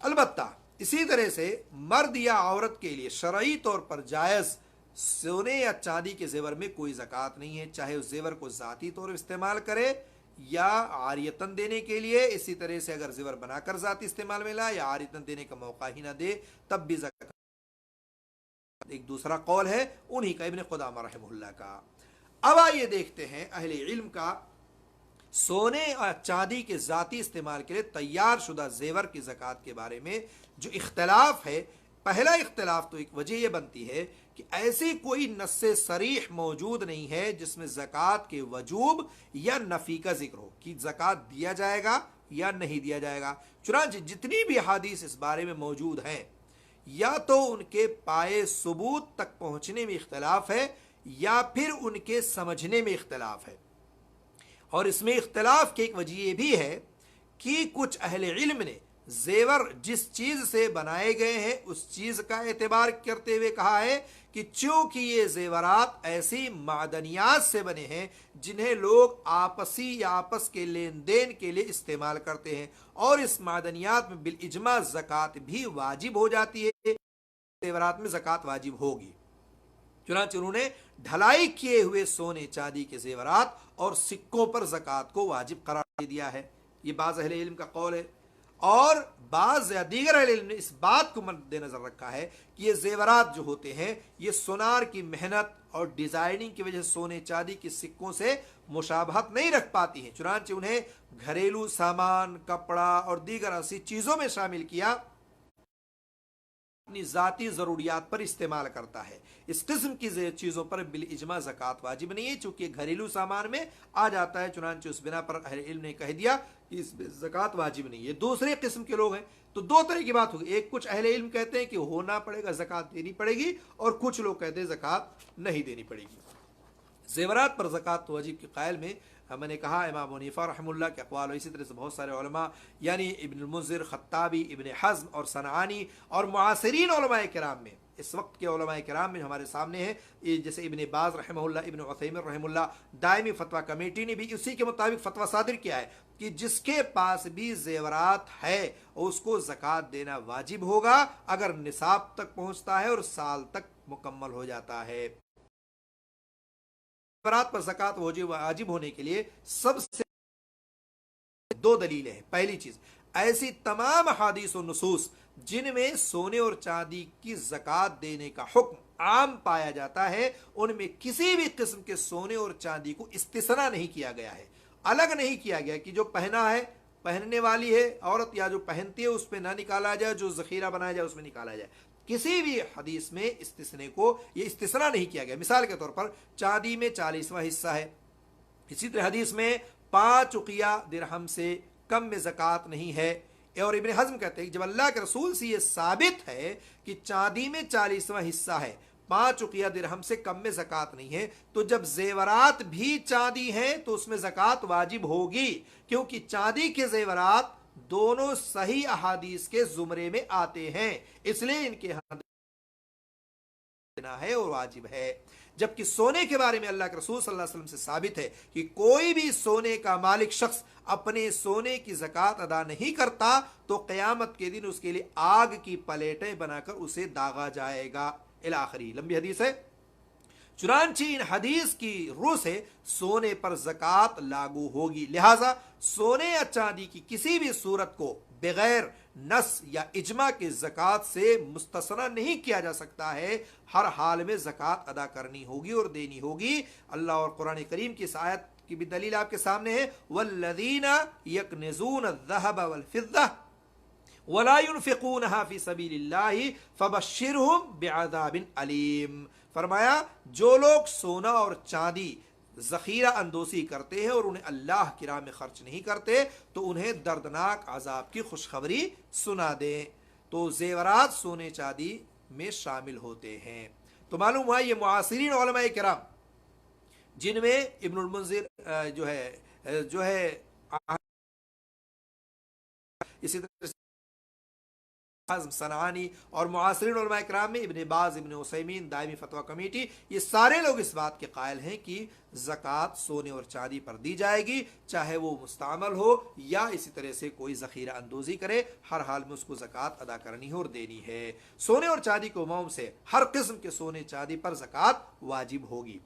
S2: البتہ اسی طرح سے مرد یا عورت کے لیے شرعی طور پر جائز سونے یا چاندی کے زیور میں کوئی زکوٰۃ نہیں ہے، چاہے اس زیور کو ذاتی طور پر استعمال کرے یا عاریتن دینے کے لیے۔ اسی طرح سے اگر زیور بنا کر ذاتی استعمال میں لا یا عاریتن دینے کا موقع ہی نہ دے تب بھی زکوٰۃ۔ ایک دوسرا قول ہے انہی کا، ابن قدامہ رحمہ اللہ کا۔ اب آئیے دیکھتے ہیں اہل علم کا سونے اور چاندی کے ذاتی استعمال کے لیے تیار شدہ زیور کی زکوٰۃ کے بارے میں جو اختلاف ہے۔ پہلا اختلاف تو ایک وجہ یہ بنتی ہے کہ ایسی کوئی نص صریح موجود نہیں ہے جس میں زکوٰۃ کے وجوب یا نفی کا ذکر ہو کہ زکوٰۃ دیا جائے گا یا نہیں دیا جائے گا۔ چنانچہ جتنی بھی حدیث اس بارے میں موجود ہیں یا تو ان کے پائے ثبوت تک پہنچنے میں اختلاف ہے یا پھر ان کے سمجھنے میں اختلاف ہے، اور اس میں اختلاف کی ایک وجہ یہ بھی ہے کہ کچھ اہل علم نے زیور جس چیز سے بنائے گئے ہیں اس چیز کا اعتبار کرتے ہوئے کہا ہے کہ چونکہ یہ زیورات ایسی معدنیات سے بنے ہیں جنہیں لوگ آپسی یا آپس کے لین دین کے لیے استعمال کرتے ہیں، اور اس معدنیات میں بالاجماع زکوٰۃ بھی واجب ہو جاتی ہے، زیورات میں زکوٰۃ واجب ہوگی۔ چنانچہ انہوں نے ڈھلائی کیے ہوئے سونے چاندی کے زیورات اور سکوں پر زکوٰۃ کو واجب قرار دے دیا ہے۔ یہ بعض اہل علم کا قول ہے، اور بعض یا دیگر اہل علم نے اس بات کو مد نظر رکھا ہے کہ یہ زیورات جو ہوتے ہیں یہ سونار کی محنت اور ڈیزائننگ کی وجہ سے سونے چاندی کے سکوں سے مشابہت نہیں رکھ پاتی ہیں، چنانچہ انہیں گھریلو سامان، کپڑا اور دیگر ایسی چیزوں میں شامل کیا، اپنی ذاتی ضروریات پر استعمال کرتا ہے۔ اس قسم کی چیزوں پر بالاجماع زکوٰۃ واجب نہیں ہے، چونکہ گھریلو سامان میں آ جاتا ہے، چنانچہ اس بنا پر اہل علم نے کہہ دیا کہ اس میں زکوٰۃ واجب نہیں ہے۔ دوسرے قسم کے لوگ ہیں تو دو طرح کی بات ہوگی، ایک کچھ اہل علم کہتے ہیں کہ ہونا پڑے گا، زکوٰۃ دینی پڑے گی، اور کچھ لوگ کہتے ہیں زکوٰۃ نہیں دینی پڑے گی۔ زیورات پر زکوٰۃ واجب کے قائل میں میں نے کہا امام حنیفہ رحمہ اللہ کے اقوال، اور اسی طرح سے بہت سارے علماء یعنی ابن المنذر، خطابی، ابن حزم اور صنعانی اور معاصرین علماء کرام میں، اس وقت کے علماء کرام میں ہمارے سامنے ہیں، جیسے ابن باز رحمہ اللہ، ابن عثیمین رحمہ اللہ، دائمی فتویٰ کمیٹی نے بھی اسی کے مطابق فتویٰ صادر کیا ہے کہ جس کے پاس بھی زیورات ہے اس کو زکوٰۃ دینا واجب ہوگا اگر نصاب تک پہنچتا ہے اور سال تک مکمل ہو جاتا ہے۔ زیورات پر زکوٰۃ واجب ہونے کے لیے سب سے دو دلیلیں ہیں۔ پہلی چیز، ایسی تمام احادیث و نصوص جن میں سونے اور چاندی کی زکوٰۃ دینے کا حکم عام پایا جاتا ہے، ان میں کسی بھی قسم کے سونے اور چاندی کو استثناء نہیں کیا گیا ہے، الگ نہیں کیا گیا کہ جو پہنا ہے پہننے والی ہے عورت یا جو پہنتی ہے اس پہ نہ نکالا جائے، جو ذخیرہ بنایا جائے اس میں نکالا جائے. کسی بھی حدیث میں استثنے کو یہ استثنا نہیں کیا گیا. مثال کے طور پر چاندی میں 40واں حصہ ہے. اسی طرح حدیث میں 5 اقیہ درہم سے کم میں زکوٰۃ نہیں ہے. اور ابن حزم کہتے ہیں کہ جب اللہ کے رسول سے یہ ثابت ہے کہ چاندی میں 40واں حصہ ہے، 5 اقیہ درہم سے کم میں زکوٰۃ نہیں ہے، تو جب زیورات بھی چاندی ہیں تو اس میں زکوٰۃ واجب ہوگی، کیونکہ چاندی کے زیورات دونوں صحیح احادیث کے زمرے میں آتے ہیں، اس لیے ان کے ہاں دینا ہے اور واجب ہے. جبکہ سونے کے بارے میں اللہ کے رسول صلی اللہ علیہ وسلم سے ثابت ہے کہ کوئی بھی سونے کا مالک شخص اپنے سونے کی زکوٰۃ ادا نہیں کرتا تو قیامت کے دن اس کے لیے آگ کی پلیٹیں بنا کر اسے داغا جائے گا. الاخری لمبی حدیث ہے. چنانچہ ان حدیث کی روح سے سونے پر زکوٰۃ لاگو ہوگی. لہٰذا سونے یا چاندی کی کسی بھی صورت کو بغیر نص یا اجماع کے زکوٰۃ سے مستثنی نہیں کیا جا سکتا ہے. ہر حال میں زکوٰۃ ادا کرنی ہوگی اور دینی ہوگی. اللہ اور قرآن کریم کی اس آیت کی بھی دلیل آپ کے سامنے ہے. والذین یکنزون الذهب والفضة ولا ينفقونها في سبيل الله فبشرهم بعذاب علیم. فرمایا جو لوگ سونا اور چاندی ذخیرہ اندوسی کرتے ہیں اور انہیں اللہ کی راہ میں خرچ نہیں کرتے تو انہیں دردناک عذاب کی خوشخبری سنا دیں. تو زیورات سونے چاندی میں شامل ہوتے ہیں. تو معلوم ہوا یہ معاصرین علماء کرام جن میں ابن المنذر جو ہے اسی طرح صنعانی اور معاصرین علماء کرام میں ابن باز، ابن عثیمین، دائمی فتویٰ کمیٹی، یہ سارے لوگ اس بات کے قائل ہیں کہ زکوٰۃ سونے اور چاندی پر دی جائے گی، چاہے وہ مستعمل ہو یا اسی طرح سے کوئی ذخیرہ اندوزی کرے، ہر حال میں اس کو زکوٰۃ ادا کرنی ہے اور دینی ہے. سونے اور چاندی کے عموم سے ہر قسم کے سونے چاندی پر زکوٰۃ واجب ہوگی،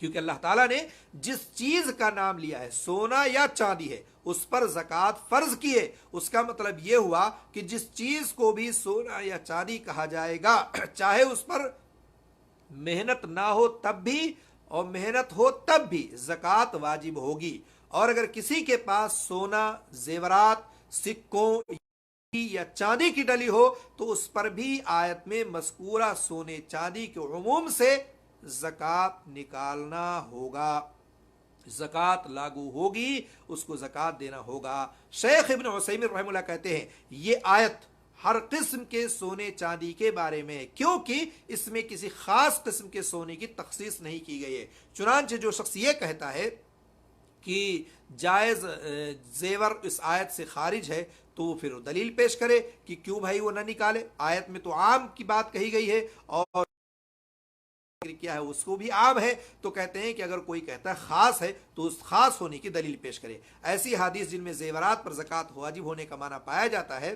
S2: کیونکہ اللہ تعالیٰ نے جس چیز کا نام لیا ہے سونا یا چاندی ہے اس پر زکوٰۃ فرض کی ہے. اس کا مطلب یہ ہوا کہ جس چیز کو بھی سونا یا چاندی کہا جائے گا چاہے اس پر محنت نہ ہو تب بھی اور محنت ہو تب بھی زکوٰۃ واجب ہوگی. اور اگر کسی کے پاس سونا، زیورات، سکوں یا چاندی کی ڈلی ہو تو اس پر بھی آیت میں مذکورہ سونے چاندی کے عموم سے زکوٰۃ نکالنا ہوگا، زکوٰۃ لاگو ہوگی، اس کو زکوٰۃ دینا ہوگا. شیخ ابن عثیمین رحمہ اللہ کہتے ہیں یہ آیت ہر قسم کے سونے چاندی کے بارے میں ہے، کیونکہ اس میں کسی خاص قسم کے سونے کی تخصیص نہیں کی گئی ہے. چنانچہ جو شخص یہ کہتا ہے کہ جائز زیور اس آیت سے خارج ہے تو وہ پھر دلیل پیش کرے کہ کیوں بھائی وہ نہ نکالے. آیت میں تو عام کی بات کہی گئی ہے اور کیا ہے اس کو بھی عام ہے، تو کہتے ہیں کہ اگر کوئی کہتا ہے خاص ہے تو اس خاص ہونے کی دلیل پیش کرے. ایسی حدیث جن میں زیورات پر زکوٰۃ واجب ہونے کا معنی پایا جاتا ہے،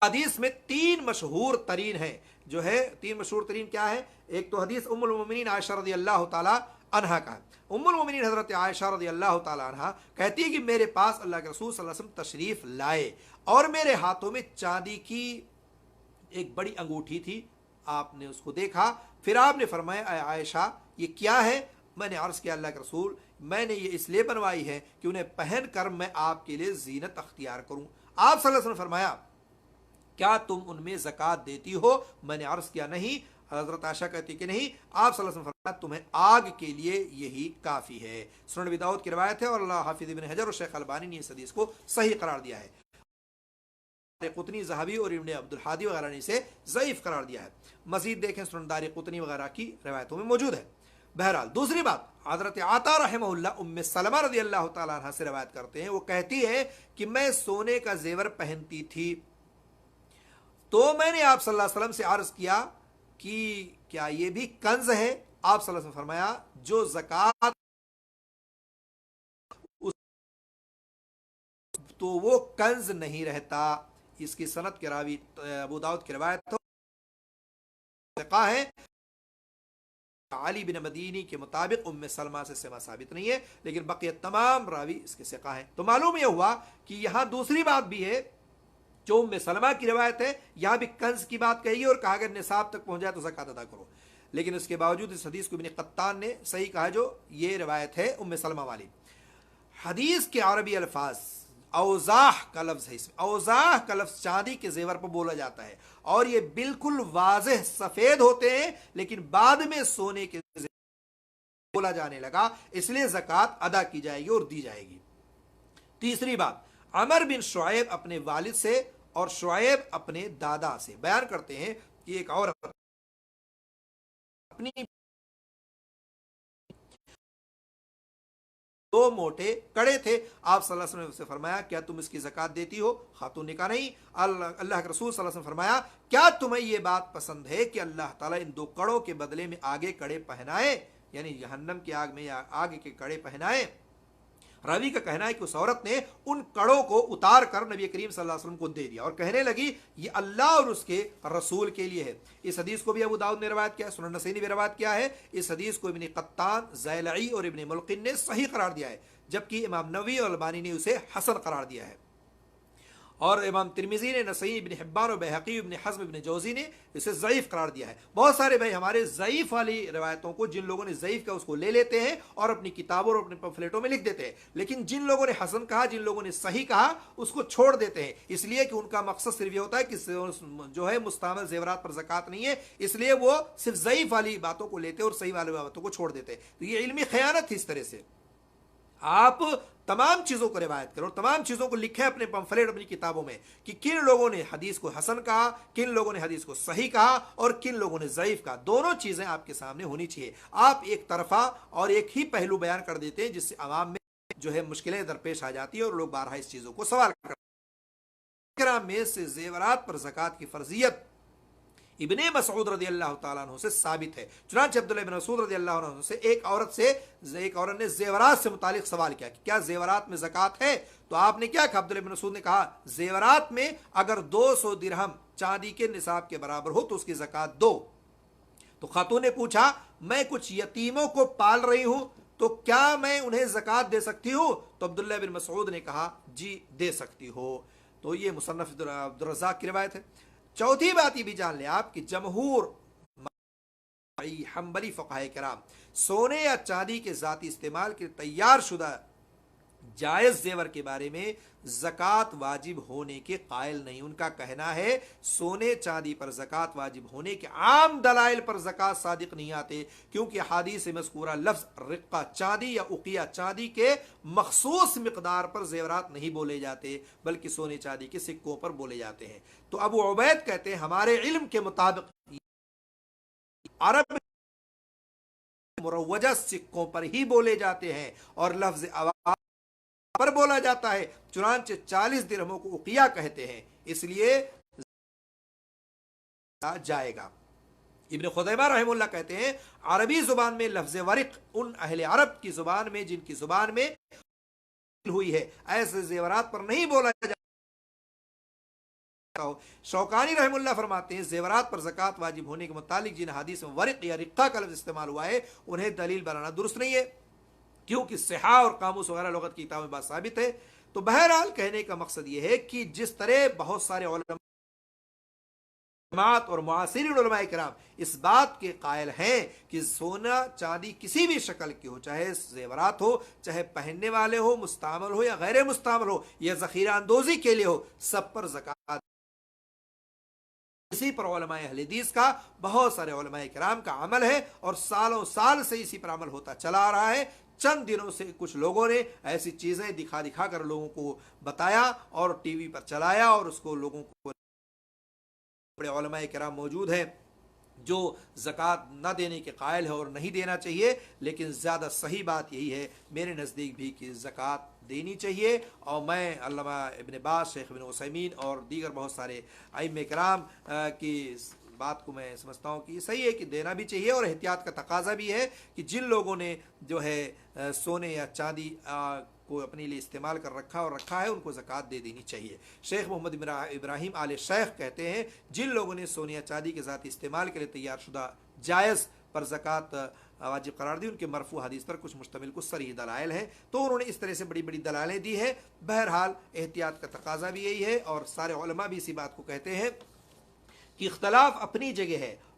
S2: حدیث میں 3 مشہور ترین ہیں. جو ہے 3 مشہور ترین کیا ہے؟ ایک تو حدیث ام المومنین عائشہ رضی اللہ تعالی عنہا کا ہے. ام المومنین حضرت عائشہ رضی اللہ تعالی عنہا کہتی ہے کہ میرے پاس اللہ کے رسول صلی اللہ علیہ وسلم تشریف لائے اور میرے ہاتھوں میں چاندی کی ایک بڑی انگوٹھی تھی. آپ نے اس کو دیکھا، پھر آپ نے فرمایا اے عائشہ یہ کیا ہے؟ میں نے عرض کیا اللہ کے رسول میں نے یہ اس لیے بنوائی ہے کہ انہیں پہن کر میں آپ کے لیے زینت اختیار کروں. آپ صلی اللہ علیہ وسلم نے فرمایا کیا تم ان میں زکوٰۃ دیتی ہو؟ میں نے عرض کیا نہیں. حضرت عائشہ کہتی کہ نہیں. آپ صلی اللہ علیہ وسلم فرمایا تمہیں آگ کے لیے یہی کافی ہے. سنن ابی داؤد کی روایت ہے اور اللہ حافظ ابن حجر اور شیخ البانی نے اس حدیث کو صحیح قرار دیا ہے. قطنی، ذہبی اور ابن عبد الحادی وغیرہ نے اسے ضعیف قرار دیا ہے. مزید دیکھیں سنن دار قطنی وغیرہ کی روایتوں میں موجود ہے. بہرحال دوسری بات، حضرت عطا رحمہ اللہ ام سلمہ رضی اللہ تعالی عنہ سے روایت کرتے ہیں، وہ کہتی ہے کہ میں سونے کا زیور پہنتی تھی تو میں نے آپ صلی اللہ علیہ وسلم سے عرض کیا کہ کیا یہ بھی کنز ہے؟ آپ صلی اللہ علیہ وسلم فرمایا جو زکوٰۃ تو وہ کنز نہیں رہتا. اس کی سند کے راوی ابو داؤد کی روایت ہے. علی بن مدینی کے مطابق ام سلمہ سے سما ثابت نہیں ہے، لیکن بقیہ تمام راوی اس کے ثقہ ہیں. تو معلوم یہ ہوا کہ یہاں دوسری بات بھی ہے جو ام سلمہ کی روایت ہے، یہاں بھی کنز کی بات کہی اور کہا اگر نصاب تک پہنچ جائے تو زکوٰۃ ادا کرو. لیکن اس کے باوجود اس حدیث کو ابن قطان نے صحیح کہا جو یہ روایت ہے ام سلمہ والی. حدیث کے عربی الفاظ اوزاح کا لفظ ہے اس میں. اوزاح کا لفظ چاندی کے زیور پر بولا جاتا ہے اور یہ بالکل واضح سفید ہوتے ہیں لیکن بعد میں سونے کے بولا جانے لگا, اس لیے زکوٰۃ ادا کی جائے گی اور دی جائے گی. تیسری بات, عمر بن شعیب اپنے والد سے اور شعیب اپنے دادا سے بیان کرتے ہیں کہ ایک عورت اپنی دو موٹے کڑے تھے, آپ صلی اللہ علیہ وسلم سے فرمایا کیا تم اس کی زکوٰۃ دیتی ہو؟ خاتون نے کہا نہیں. اللہ کے رسول صلی اللہ علیہ وسلم فرمایا کیا تمہیں یہ بات پسند ہے کہ اللہ تعالیٰ ان دو کڑوں کے بدلے میں آگے کڑے پہنائے, یعنی جہنم کی آگ میں یا آگے کے کڑے پہنائے؟ راوی کا کہنا ہے کہ اس عورت نے ان کڑوں کو اتار کر نبی کریم صلی اللہ علیہ وسلم کو دے دیا اور کہنے لگی یہ اللہ اور اس کے رسول کے لیے ہے. اس حدیث کو بھی ابو داؤد نے روایت کیا ہے, سنن نسائی نے بھی روایت کیا ہے. اس حدیث کو ابن قطان, زیلعی اور ابن ملقن نے صحیح قرار دیا ہے, جبکہ امام نووی اور البانی نے اسے حسن قرار دیا ہے. اور امام ترمذی نے, نسائی, ابن حبان اور بہقی, ابن حزم, ابن جوزی نے اسے ضعیف قرار دیا ہے. بہت سارے بھائی ہمارے ضعیف والی روایتوں کو, جن لوگوں نے ضعیف کا اس کو لے لیتے ہیں اور اپنی کتابوں اور اپنے پمفلیٹوں میں لکھ دیتے ہیں, لیکن جن لوگوں نے حسن کہا, جن لوگوں نے صحیح کہا, اس کو چھوڑ دیتے ہیں, اس لیے کہ ان کا مقصد صرف یہ ہوتا ہے کہ جو ہے مستعمل زیورات پر زکوٰۃ نہیں ہے, اس لیے وہ صرف ضعیف والی باتوں کو لیتے اور صحیح والی باتوں کو چھوڑ دیتے. تو یہ علمی خیانت تھی. اس طرح سے آپ تمام چیزوں کو روایت کرو, تمام چیزوں کو لکھیں اپنے پمفلیٹ, اپنی کتابوں میں کہ کن لوگوں نے حدیث کو حسن کہا, کن لوگوں نے حدیث کو صحیح کہا اور کن لوگوں نے ضعیف کہا. دونوں چیزیں آپ کے سامنے ہونی چاہیے. آپ ایک طرفہ اور ایک ہی پہلو بیان کر دیتے ہیں, جس سے عوام میں جو ہے مشکلیں درپیش آ جاتی ہیں اور لوگ بارہا اس چیزوں کو سوال کرتے ہیں. کرام میں سے زیورات پر زکوٰۃ کی فرضیت ابن مسعود رضی اللہ تعالیٰ عنہ سے ثابت ہے. چنانچہ عبداللہ بن مسعود رضی اللہ عنہ سے ایک عورت نے زیورات سے متعلق سوال کیا کہ کیا زیورات میں زکوٰۃ ہے؟ تو آپ نے کیا کہا؟ عبداللہ بن مسعود نے کہا زیورات میں اگر 200 درہم چاندی کے نصاب کے برابر ہو تو اس کی زکوٰۃ دو. تو خاتون نے پوچھا میں کچھ یتیموں کو پال رہی ہوں تو کیا میں انہیں زکوٰۃ دے سکتی ہوں؟ تو عبداللہ بن مسعود نے کہا جی دے سکتی ہو. تو یہ مصنف عبدالرزاق کی روایت ہے. چوتھی بات یہ بھی جان لیں آپ کہ جمہور حنبلی فقہاء کرام سونے یا چاندی کے ذاتی استعمال کے تیار شدہ جائز زیور کے بارے میں زکوٰۃ واجب ہونے کے قائل نہیں. ان کا کہنا ہے سونے چاندی پر زکوٰۃ واجب ہونے کے عام دلائل پر زکوٰۃ صادق نہیں آتے, کیونکہ حدیث مذکورہ لفظ رقہ چاندی یا اقیہ چاندی کے مخصوص مقدار پر زیورات نہیں بولے جاتے بلکہ سونے چاندی کے سکوں پر بولے جاتے ہیں. تو ابو عبید کہتے ہیں ہمارے علم کے مطابق عرب مروجہ سکوں پر ہی بولے جاتے ہیں اور لفظ عوام پر بولا جاتا ہے. چنانچہ 40 درہموں کو اقیہ کہتے ہیں, اس لیے جائے گا. ابن خزیمہ رحمہ اللہ کہتے ہیں عربی زبان میں لفظ ورق ان اہل عرب کی زبان میں جن کی زبان میں ہوئی ہے ایسے زیورات پر نہیں بولا جاتا. شوکانی رحم اللہ فرماتے ہیں زیورات پر زکوٰۃ واجب ہونے کے متعلق جن حدیث میں ورق یا رقہ کا لفظ استعمال ہوا ہے انہیں دلیل بنانا درست نہیں ہے, کیونکہ صحاح اور قاموس وغیرہ لغت کی کتابوں میں بات ثابت ہے. تو بہرحال کہنے کا مقصد یہ ہے کہ جس طرح بہت سارے علماء اور معاصرین علماء کرام اس بات کے قائل ہیں کہ سونا چاندی کسی بھی شکل کی ہو, چاہے زیورات ہو, چاہے پہننے والے ہو, مستعمل ہو یا غیر مستعمل ہو یا ذخیرہ اندوزی کے لیے ہو, سب پر زکوٰۃ. اسی پر علماء اہل حدیث کا, بہت سارے علماء کرام کا عمل ہے اور سالوں سال سے اسی پر عمل ہوتا چلا آ رہا ہے. چند دنوں سے کچھ لوگوں نے ایسی چیزیں دکھا کر لوگوں کو بتایا اور ٹی وی پر چلایا اور اس کو لوگوں کو, بڑے علماء کرام موجود ہیں جو زکوٰۃ نہ دینے کے قائل ہے اور نہیں دینا چاہیے, لیکن زیادہ صحیح بات یہی ہے میرے نزدیک بھی کہ زکوٰۃ دینی چاہیے. اور میں علامہ ابن باز, شیخ ابن عثیمین اور دیگر بہت سارے ائمہ کرام کی بات کو میں سمجھتا ہوں کہ یہ صحیح ہے کہ دینا بھی چاہیے اور احتیاط کا تقاضا بھی ہے کہ جن لوگوں نے جو ہے سونے یا چاندی کو اپنے لیے استعمال کر رکھا ہے ان کو زکوٰۃ دے دینی چاہیے. شیخ محمد ابراہیم آل شیخ کہتے ہیں جن لوگوں نے سونے یا چاندی کے ذاتی استعمال کے لیے تیار شدہ جائز پر زکوٰۃ واجب قرار دی, ان کے مرفوع حدیث پر کچھ مشتمل کچھ صریح دلائل ہیں. تو انہوں نے اس طرح سے بڑی بڑی دلائلیں دی ہیں. بہرحال احتیاط کا تقاضا بھی یہی ہے اور سارے علماء بھی اسی بات کو کہتے ہیں کہ اختلاف اپنی جگہ ہے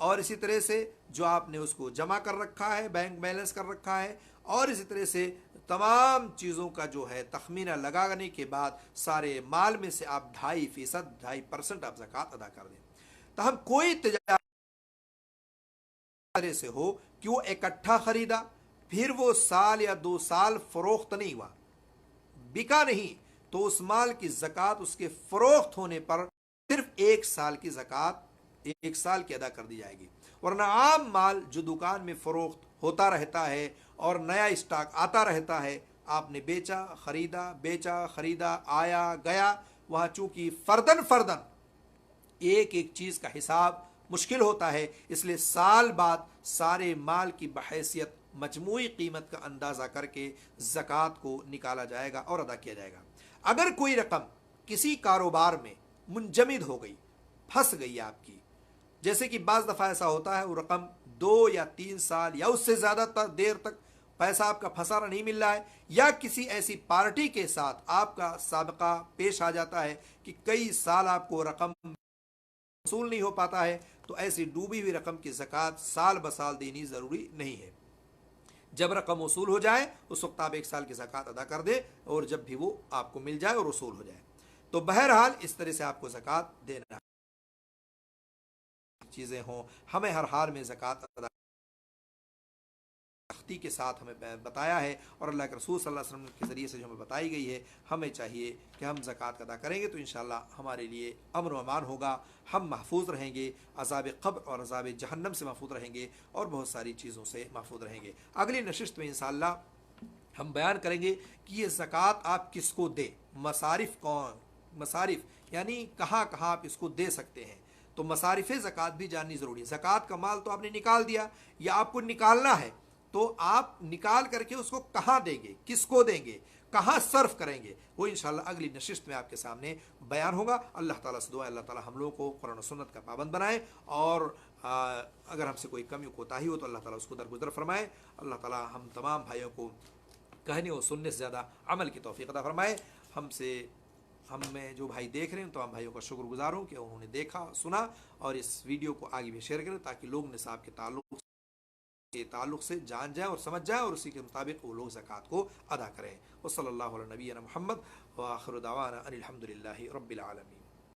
S2: اور اسی طرح سے جو آپ نے اس کو جمع کر رکھا ہے، بینک بیلنس کر رکھا ہے، اور اسی طرح سے تمام چیزوں کا جو ہے تخمینہ لگانے کے بعد سارے مال میں سے آپ 2.5% آپ زکوٰۃ ادا کر دیں۔ تو ہم کوئی تجارت طرح سے ہو کہ وہ اکٹھا خریدا، پھر وہ سال یا 2 سال فروخت نہیں ہوا، بکا نہیں، تو اس مال کی زکوٰۃ اس کے فروخت ہونے پر صرف 1 سال کی زکوٰۃ 1 سال کی ادا کر دی جائے گی۔ ورنہ عام مال جو دکان میں فروخت ہوتا رہتا ہے اور نیا اسٹاک آتا رہتا ہے، آپ نے بیچا خریدا آیا گیا، وہاں چونکہ فردن ایک ایک چیز کا حساب مشکل ہوتا ہے، اس لیے سال بعد سارے مال کی بحیثیت مجموعی قیمت کا اندازہ کر کے زکوٰۃ کو نکالا جائے گا اور ادا کیا جائے گا۔ اگر کوئی رقم کسی کاروبار میں منجمد ہو گئی، پھنس گئی آپ کی، جیسے کہ بعض دفعہ ایسا ہوتا ہے وہ رقم 2 یا 3 سال یا اس سے زیادہ دیر تک پیسہ آپ کا پھنسا نہیں مل رہا ہے، یا کسی ایسی پارٹی کے ساتھ آپ کا سابقہ پیش آ جاتا ہے کہ کئی سال آپ کو رقم وصول نہیں ہو پاتا ہے، تو ایسی ڈوبی ہوئی رقم کی زکوٰۃ سال بسال دینی ضروری نہیں ہے۔ جب رقم وصول ہو جائے اس وقت آپ 1 سال کی زکوٰۃ ادا کر دیں، اور جب بھی وہ آپ کو مل جائے اور وصول ہو جائے۔ تو بہرحال اس طرح سے آپ کو زکوٰۃ دینا چیزیں ہوں، ہمیں ہر حال میں زکوٰۃ ادا سختی کے ساتھ ہمیں بتایا ہے، اور اللہ کے رسول صلی اللہ علیہ وسلم کے ذریعے سے جو ہمیں بتائی گئی ہے، ہمیں چاہیے کہ ہم زکوٰۃ ادا کریں گے تو انشاءاللہ ہمارے لیے امن و امان ہوگا، ہم محفوظ رہیں گے، عذاب قبر اور عذاب جہنم سے محفوظ رہیں گے، اور بہت ساری چیزوں سے محفوظ رہیں گے۔ اگلی نشست میں انشاءاللہ ہم بیان کریں گے کہ یہ زکوٰۃ آپ کس کو دیں، مصارف یعنی کہاں کہاں آپ اس کو دے سکتے ہیں۔ تو مصارف زکوٰۃ بھی جاننی ضروری ہے۔ زکوٰۃ کا مال تو آپ نے نکال دیا، یا آپ کو نکالنا ہے، تو آپ نکال کر کے اس کو کہاں دیں گے، کس کو دیں گے، کہاں صرف کریں گے، وہ انشاءاللہ اگلی نشست میں آپ کے سامنے بیان ہوگا۔ اللہ تعالیٰ سے دعا ہے اللہ تعالیٰ ہم لوگوں کو قرآن و سنت کا پابند بنائے، اور اگر ہم سے کوئی کمی کوتاہی ہو تو اللہ تعالیٰ اس کو درگزر فرمائے۔ اللہ تعالیٰ ہم تمام بھائیوں کو کہنے اور سننے سے زیادہ عمل کی توفیق عطا فرمائے۔ ہم میں جو بھائی دیکھ رہے ہیں تمام بھائیوں کا شکر گزار ہوں کہ انہوں نے دیکھا سنا، اور اس ویڈیو کو آگے بھی شیئر کریں تاکہ لوگ نصاب کے تعلق سے جان جائیں اور سمجھ جائیں، اور اسی کے مطابق وہ لوگ زکوٰۃ کو ادا کریں۔ وصلی اللہ علیہ نبینا محمد وآخر دعوانا ان الحمد للہ رب العالمین۔